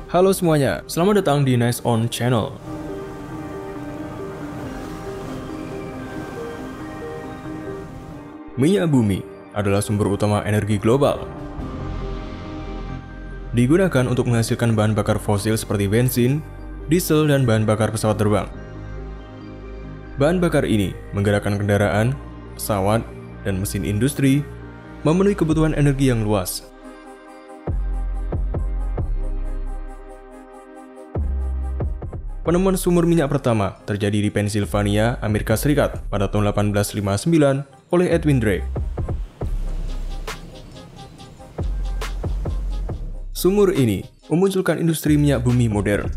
Halo semuanya, selamat datang di Nice On Channel. Minyak bumi adalah sumber utama energi global. Digunakan untuk menghasilkan bahan bakar fosil seperti bensin, diesel, dan bahan bakar pesawat terbang. Bahan bakar ini menggerakkan kendaraan, pesawat, dan mesin industri, memenuhi kebutuhan energi yang luas. Penemuan sumur minyak pertama terjadi di Pennsylvania, Amerika Serikat pada tahun 1859 oleh Edwin Drake. Sumur ini memunculkan industri minyak bumi modern.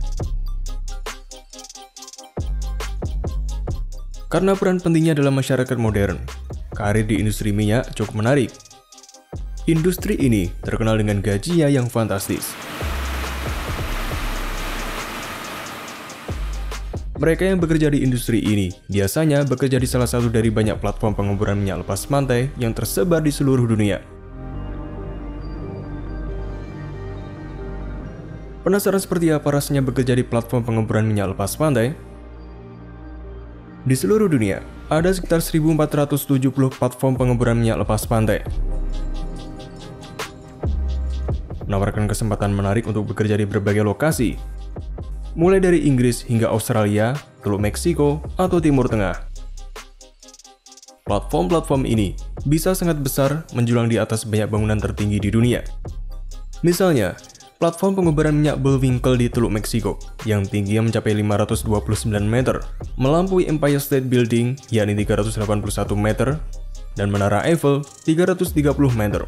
Karena peran pentingnya dalam masyarakat modern, karir di industri minyak cukup menarik. Industri ini terkenal dengan gajinya yang fantastis. Mereka yang bekerja di industri ini biasanya bekerja di salah satu dari banyak platform pengemburan minyak lepas pantai yang tersebar di seluruh dunia. Penasaran seperti apa rasanya bekerja di platform pengemburan minyak lepas pantai? Di seluruh dunia, ada sekitar 1470 platform pengemburan minyak lepas pantai. Menawarkan kesempatan menarik untuk bekerja di berbagai lokasi, mulai dari Inggris hingga Australia, Teluk Meksiko, atau Timur Tengah. Platform-platform ini bisa sangat besar menjulang di atas banyak bangunan tertinggi di dunia. Misalnya, platform pengemburan minyak Bullwinkle di Teluk Meksiko yang tingginya mencapai 529 meter, melampaui Empire State Building yakni 381 meter, dan Menara Eiffel 330 meter.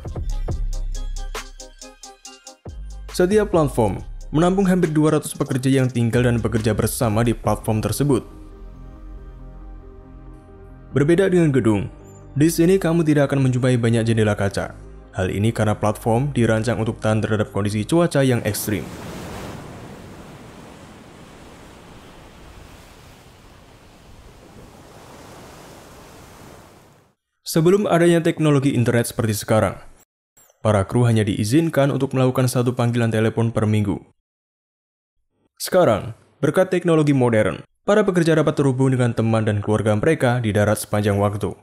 Setiap platform menampung hampir 200 pekerja yang tinggal dan bekerja bersama di platform tersebut. Berbeda dengan gedung, di sini kamu tidak akan menjumpai banyak jendela kaca. Hal ini karena platform dirancang untuk tahan terhadap kondisi cuaca yang ekstrim. Sebelum adanya teknologi internet seperti sekarang, para kru hanya diizinkan untuk melakukan satu panggilan telepon per minggu. Sekarang, berkat teknologi modern, para pekerja dapat terhubung dengan teman dan keluarga mereka di darat sepanjang waktu.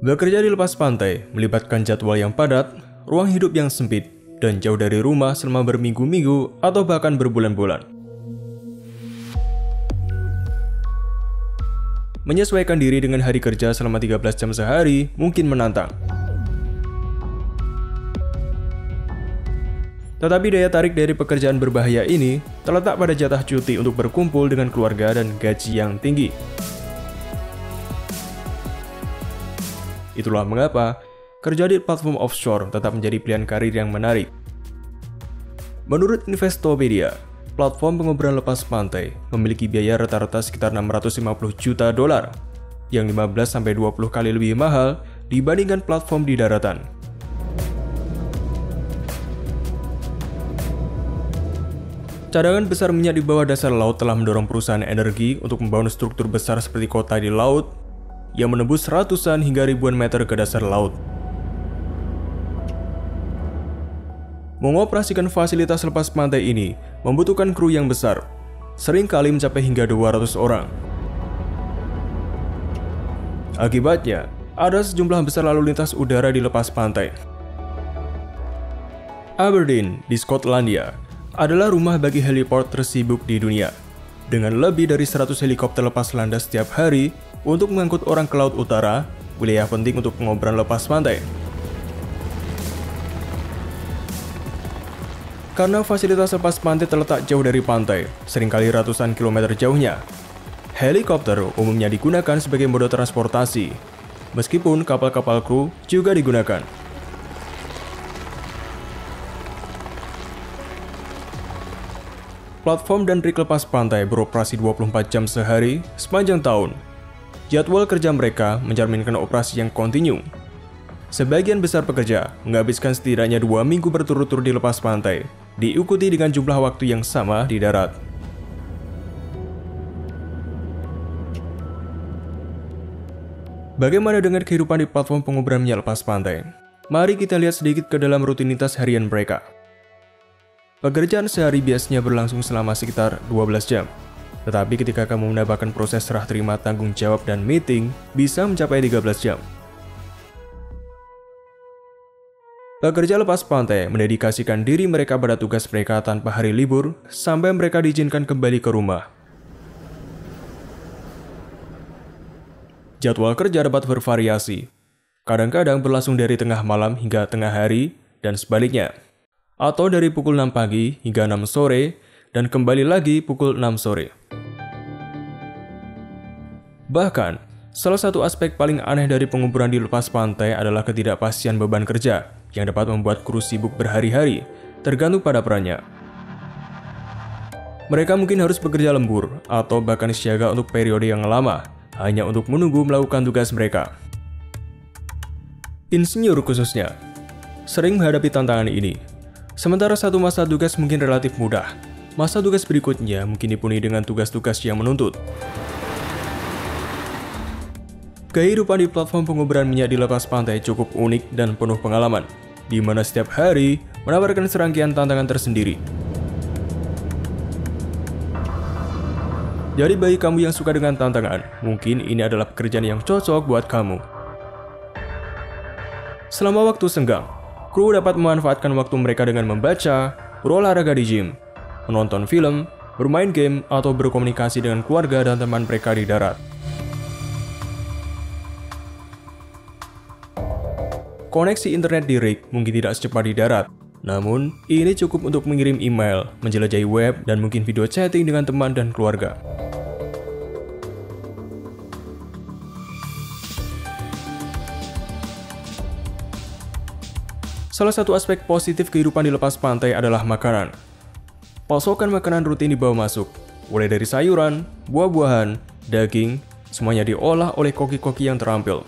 Bekerja di lepas pantai melibatkan jadwal yang padat, ruang hidup yang sempit, dan jauh dari rumah selama berminggu-minggu atau bahkan berbulan-bulan. Menyesuaikan diri dengan hari kerja selama 13 jam sehari mungkin menantang. Tetapi daya tarik dari pekerjaan berbahaya ini terletak pada jatah cuti untuk berkumpul dengan keluarga dan gaji yang tinggi. Itulah mengapa kerja di platform offshore tetap menjadi pilihan karir yang menarik. Menurut Investopedia, platform pengemburan lepas pantai memiliki biaya rata-rata sekitar $650 juta, yang 15-20 kali lebih mahal dibandingkan platform di daratan. Cadangan besar minyak di bawah dasar laut telah mendorong perusahaan energi untuk membangun struktur besar seperti kota di laut yang menembus ratusan hingga ribuan meter ke dasar laut. Mengoperasikan fasilitas lepas pantai ini membutuhkan kru yang besar, seringkali mencapai hingga 200 orang. Akibatnya, ada sejumlah besar lalu lintas udara di lepas pantai. Aberdeen di Skotlandia adalah rumah bagi heliport tersibuk di dunia, dengan lebih dari 100 helikopter lepas landas setiap hari untuk mengangkut orang ke Laut Utara, wilayah penting untuk pengobaran lepas pantai. Karena fasilitas lepas pantai terletak jauh dari pantai, seringkali ratusan kilometer jauhnya, helikopter umumnya digunakan sebagai moda transportasi, meskipun kapal-kapal kru juga digunakan. Platform dan rig lepas pantai beroperasi 24 jam sehari sepanjang tahun. Jadwal kerja mereka mencerminkan operasi yang kontinu. Sebagian besar pekerja menghabiskan setidaknya 2 minggu berturut-turut di lepas pantai, diikuti dengan jumlah waktu yang sama di darat. Bagaimana dengan kehidupan di platform penguburan minyak lepas pantai? Mari kita lihat sedikit ke dalam rutinitas harian mereka. Pekerjaan sehari biasanya berlangsung selama sekitar 12 jam. Tetapi ketika kamu mendapatkan proses serah terima tanggung jawab dan meeting, bisa mencapai 13 jam. Pekerja lepas pantai mendedikasikan diri mereka pada tugas mereka tanpa hari libur sampai mereka diizinkan kembali ke rumah. Jadwal kerja dapat bervariasi. Kadang-kadang berlangsung dari tengah malam hingga tengah hari dan sebaliknya. Atau dari pukul 6 pagi hingga 6 sore dan kembali lagi pukul 6 sore. Bahkan, salah satu aspek paling aneh dari penguburan di lepas pantai adalah ketidakpastian beban kerja yang dapat membuat kru sibuk berhari-hari, tergantung pada perannya. Mereka mungkin harus bekerja lembur atau bahkan siaga untuk periode yang lama, hanya untuk menunggu melakukan tugas mereka. Insinyur khususnya sering menghadapi tantangan ini. Sementara satu masa tugas mungkin relatif mudah, masa tugas berikutnya mungkin dipenuhi dengan tugas-tugas yang menuntut. Kehidupan di platform penguburan minyak di lepas pantai cukup unik dan penuh pengalaman, di mana setiap hari menawarkan serangkaian tantangan tersendiri. Jadi bagi kamu yang suka dengan tantangan, mungkin ini adalah pekerjaan yang cocok buat kamu. Selama waktu senggang, kru dapat memanfaatkan waktu mereka dengan membaca, berolahraga di gym, menonton film, bermain game, atau berkomunikasi dengan keluarga dan teman mereka di darat. Koneksi internet di rig mungkin tidak secepat di darat, namun ini cukup untuk mengirim email, menjelajahi web, dan mungkin video chatting dengan teman dan keluarga. Salah satu aspek positif kehidupan di lepas pantai adalah makanan. Pasokan makanan rutin dibawa masuk, mulai dari sayuran, buah-buahan, daging, semuanya diolah oleh koki-koki yang terampil.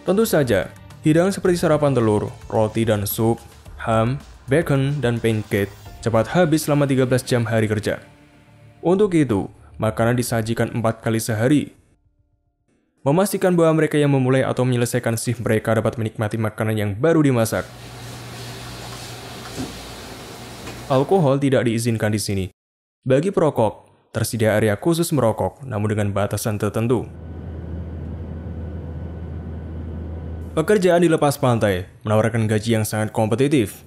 Tentu saja, hidangan seperti sarapan telur, roti dan sup, ham, bacon, dan pancake cepat habis selama 13 jam hari kerja. Untuk itu, makanan disajikan 4 kali sehari. Memastikan bahwa mereka yang memulai atau menyelesaikan shift mereka dapat menikmati makanan yang baru dimasak. Alkohol tidak diizinkan di sini. Bagi perokok, tersedia area khusus merokok, namun dengan batasan tertentu. Pekerjaan di lepas pantai menawarkan gaji yang sangat kompetitif,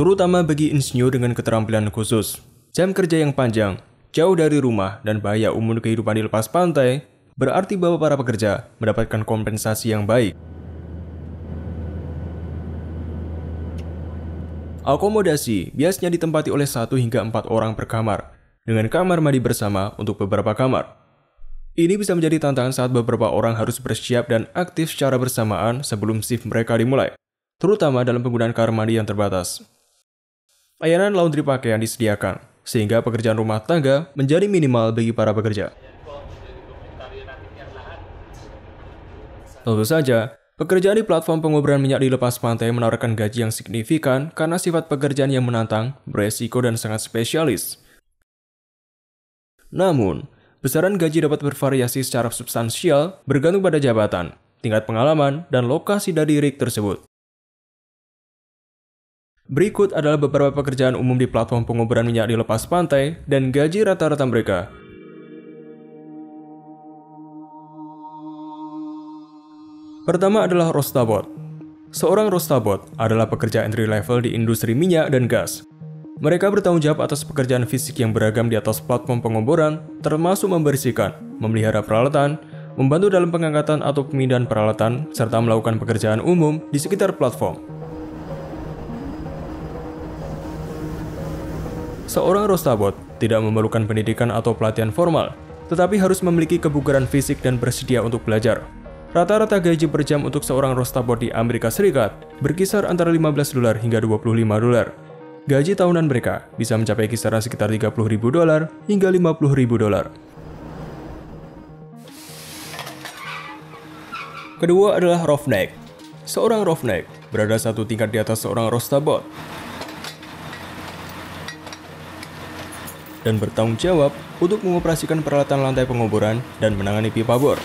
terutama bagi insinyur dengan keterampilan khusus. Jam kerja yang panjang, jauh dari rumah, dan bahaya umum kehidupan di lepas pantai berarti bahwa para pekerja mendapatkan kompensasi yang baik. Akomodasi biasanya ditempati oleh 1 hingga 4 orang per kamar, dengan kamar mandi bersama untuk beberapa kamar. Ini bisa menjadi tantangan saat beberapa orang harus bersiap dan aktif secara bersamaan sebelum shift mereka dimulai, terutama dalam penggunaan kamar mandi yang terbatas. Layanan laundry pakaian disediakan, sehingga pekerjaan rumah tangga menjadi minimal bagi para pekerja. Tentu saja, pekerjaan di platform penguburan minyak di lepas pantai menawarkan gaji yang signifikan karena sifat pekerjaan yang menantang, beresiko, dan sangat spesialis. Namun, besaran gaji dapat bervariasi secara substansial bergantung pada jabatan, tingkat pengalaman, dan lokasi dari rig tersebut. Berikut adalah beberapa pekerjaan umum di platform penguburan minyak di lepas pantai dan gaji rata-rata mereka. Pertama adalah roastabot. Seorang roastabot adalah pekerja entry level di industri minyak dan gas. Mereka bertanggung jawab atas pekerjaan fisik yang beragam di atas platform penguburan, termasuk membersihkan, memelihara peralatan, membantu dalam pengangkatan atau pemindahan peralatan, serta melakukan pekerjaan umum di sekitar platform. Seorang roastabot tidak memerlukan pendidikan atau pelatihan formal, tetapi harus memiliki kebugaran fisik dan bersedia untuk belajar. Rata-rata gaji per jam untuk seorang roastabot di Amerika Serikat berkisar antara $15 hingga $25. Gaji tahunan mereka bisa mencapai kisaran sekitar $30.000 hingga $50.000. Kedua adalah roughneck. Seorang roughneck berada satu tingkat di atas seorang roastabot dan bertanggung jawab untuk mengoperasikan peralatan lantai penguburan dan menangani pipa bor.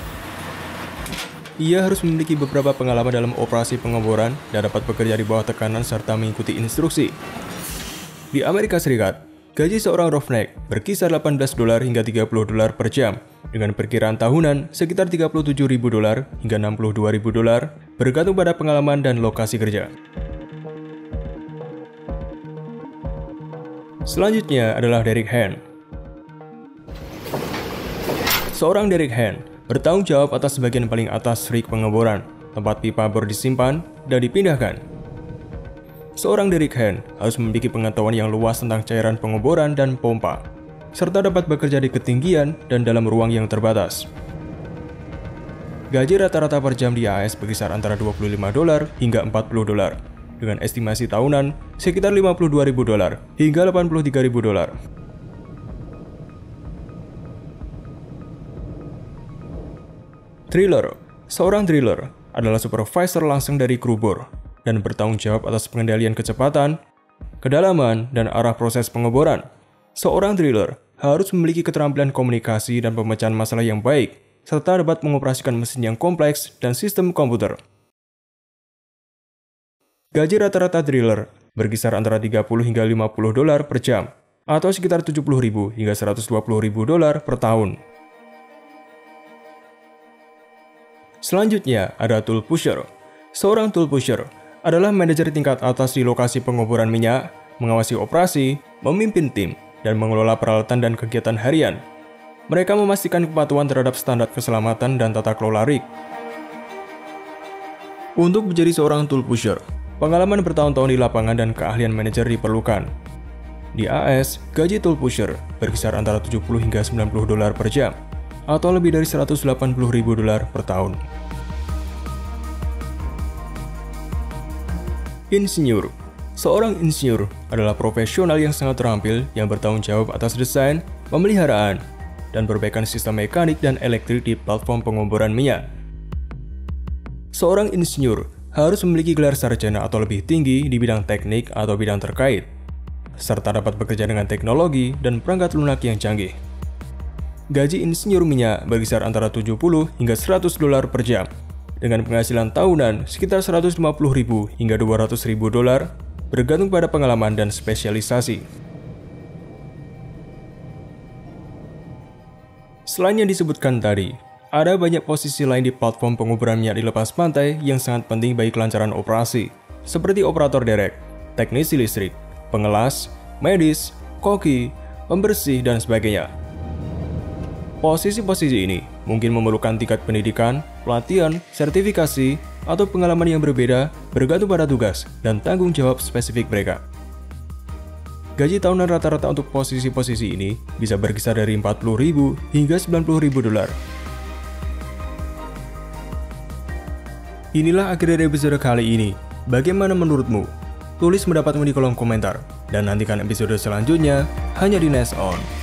Ia harus memiliki beberapa pengalaman dalam operasi pengeboran dan dapat bekerja di bawah tekanan serta mengikuti instruksi. Di Amerika Serikat, gaji seorang roughneck berkisar $18 hingga $30 per jam, dengan perkiraan tahunan sekitar $37.000 hingga $62.000, bergantung pada pengalaman dan lokasi kerja. Selanjutnya adalah Derek Han. Seorang Derek Han bertanggung jawab atas bagian paling atas rig pengeboran, tempat pipa bor disimpan dan dipindahkan. Seorang Derek Han harus memiliki pengetahuan yang luas tentang cairan pengeboran dan pompa, serta dapat bekerja di ketinggian dan dalam ruang yang terbatas. Gaji rata-rata per jam di AS berkisar antara $25 hingga $40, dengan estimasi tahunan sekitar $52.000 hingga $83.000. Driller. Seorang driller adalah supervisor langsung dari kru bor dan bertanggung jawab atas pengendalian kecepatan, kedalaman, dan arah proses pengeboran. Seorang driller harus memiliki keterampilan komunikasi dan pemecahan masalah yang baik, serta dapat mengoperasikan mesin yang kompleks dan sistem komputer. Gaji rata-rata driller berkisar antara $30 hingga $50 per jam, atau sekitar $70.000 hingga $120.000 per tahun. Selanjutnya ada tool pusher. Seorang tool pusher adalah manajer tingkat atas di lokasi pengeboran minyak, mengawasi operasi, memimpin tim, dan mengelola peralatan dan kegiatan harian. Mereka memastikan kepatuhan terhadap standar keselamatan dan tata kelola rig. Untuk menjadi seorang tool pusher, pengalaman bertahun-tahun di lapangan dan keahlian manajer diperlukan. Di AS, gaji tool pusher berkisar antara $70 hingga $90 per jam, atau lebih dari $180.000 per tahun. Insinyur. Seorang insinyur adalah profesional yang sangat terampil yang bertanggung jawab atas desain, pemeliharaan, dan perbaikan sistem mekanik dan elektrik di platform pengeboran minyak. Seorang insinyur harus memiliki gelar sarjana atau lebih tinggi di bidang teknik atau bidang terkait, serta dapat bekerja dengan teknologi dan perangkat lunak yang canggih. Gaji insinyur minyak berkisar antara $70 hingga $100 per jam, dengan penghasilan tahunan sekitar $150.000 hingga $200.000, bergantung pada pengalaman dan spesialisasi. Selain yang disebutkan tadi, ada banyak posisi lain di platform pengeboran minyak di lepas pantai yang sangat penting bagi kelancaran operasi, seperti operator derek, teknisi listrik, pengelas, medis, koki, pembersih, dan sebagainya. Posisi-posisi ini mungkin memerlukan tingkat pendidikan, pelatihan, sertifikasi, atau pengalaman yang berbeda bergantung pada tugas dan tanggung jawab spesifik mereka. Gaji tahunan rata-rata untuk posisi-posisi ini bisa berkisar dari $40.000 hingga $90.000. Inilah akhir dari episode kali ini. Bagaimana menurutmu? Tulis pendapatmu di kolom komentar. Dan nantikan episode selanjutnya hanya di Next On.